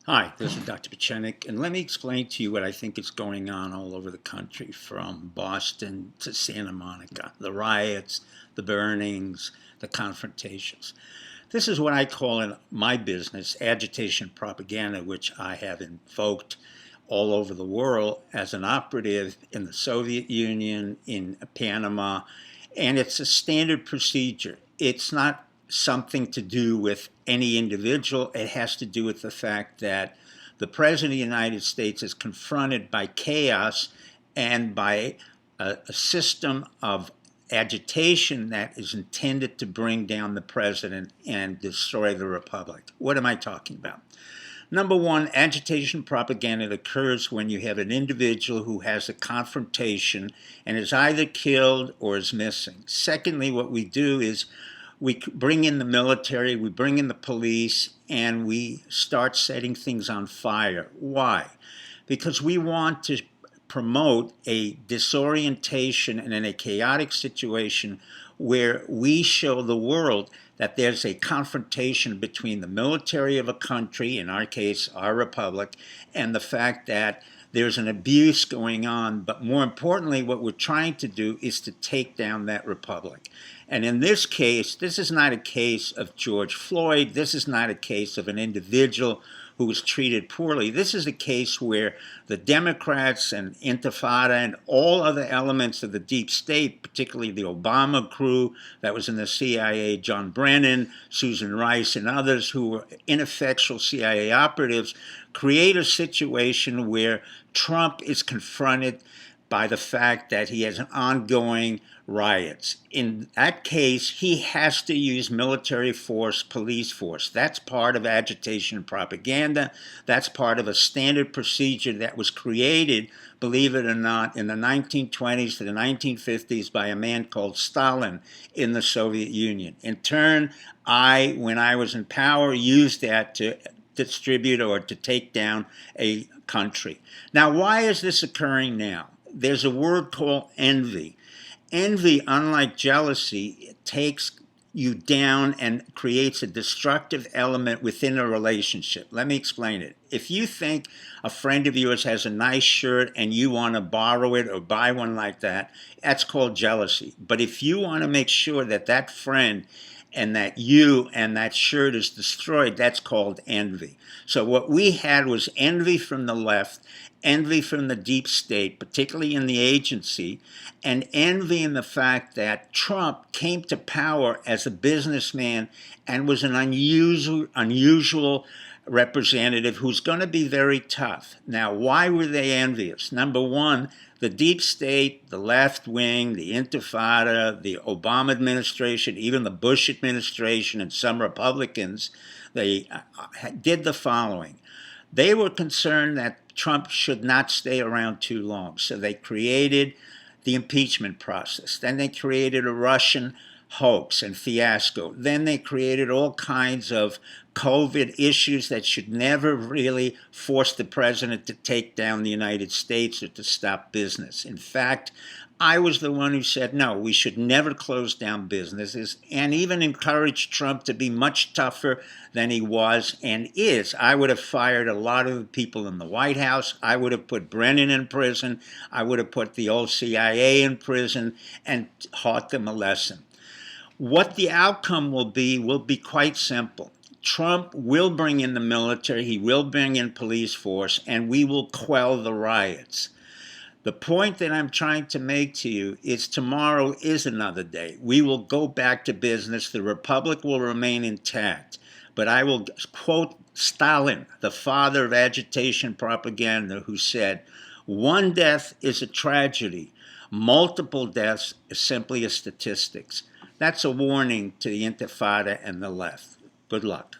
Hi, this is Dr. Pachenik, and let me explain to you what I think is going on all over the country, from Boston to Santa Monica, the riots, the burnings, the confrontations. This is what I call in my business agitation propaganda, which I have invoked all over the world as an operative in the Soviet Union, in Panama, and it's a standard procedure. It's not something to do with any individual. It has to do with the fact that the President of the United States is confronted by chaos and by a system of agitation that is intended to bring down the president and destroy the republic. What am I talking about? Number one, agitation propaganda occurs when you have an individual who has a confrontation and is either killed or is missing. Secondly, what we do is we bring in the military, we bring in the police, and we start setting things on fire. Why? Because we want to promote a disorientation and in a chaotic situation where we show the world that there's a confrontation between the military of a country, in our case, our republic, and the fact that there's an abuse going on. But more importantly, what we're trying to do is to take down that republic. And in this case, this is not a case of George Floyd. This is not a case of an individual who was treated poorly. This is a case where the Democrats and Intifada and all other elements of the deep state, particularly the Obama crew that was in the CIA, John Brennan, Susan Rice, and others who were ineffectual CIA operatives, create a situation where Trump is confronted by the fact that he has an ongoing riots. In that case, he has to use military force, police force. That's part of agitation propaganda. That's part of a standard procedure that was created, believe it or not, in the 1920s to the 1950s by a man called Stalin in the Soviet Union. In turn, when I was in power, used that to distribute or to take down a country. Now, why is this occurring now? There's a word called envy. Envy, unlike jealousy, takes you down and creates a destructive element within a relationship. Let me explain it. If you think a friend of yours has a nice shirt and you want to borrow it or buy one like that, that's called jealousy. But if you want to make sure that that friend and that you and that shirt is destroyed, that's called envy. So what we had was envy from the left, envy from the deep state, particularly in the agency, and envy in the fact that Trump came to power as a businessman and was an unusual representative who's going to be very tough. Now, why were they envious? Number one, the deep state, the left wing, the Intifada, the Obama administration, even the Bush administration and some Republicans, they did the following. They were concerned that Trump should not stay around too long. So they created the impeachment process. Then they created a Russian hoax and fiasco. Then they created all kinds of COVID issues that should never really force the president to take down the United States or to stop business. In fact, I was the one who said, no, we should never close down businesses, and even encouraged Trump to be much tougher than he was and is. I would have fired a lot of the people in the White House. I would have put Brennan in prison. I would have put the old CIA in prison and taught them a lesson. What the outcome will be quite simple. Trump will bring in the military, he will bring in police force, and we will quell the riots. The point that I'm trying to make to you is tomorrow is another day. We will go back to business. The republic will remain intact. But I will quote Stalin, the father of agitation propaganda, who said, "One death is a tragedy. Multiple deaths is simply a statistics." That's a warning to the Intifada and the left. Good luck.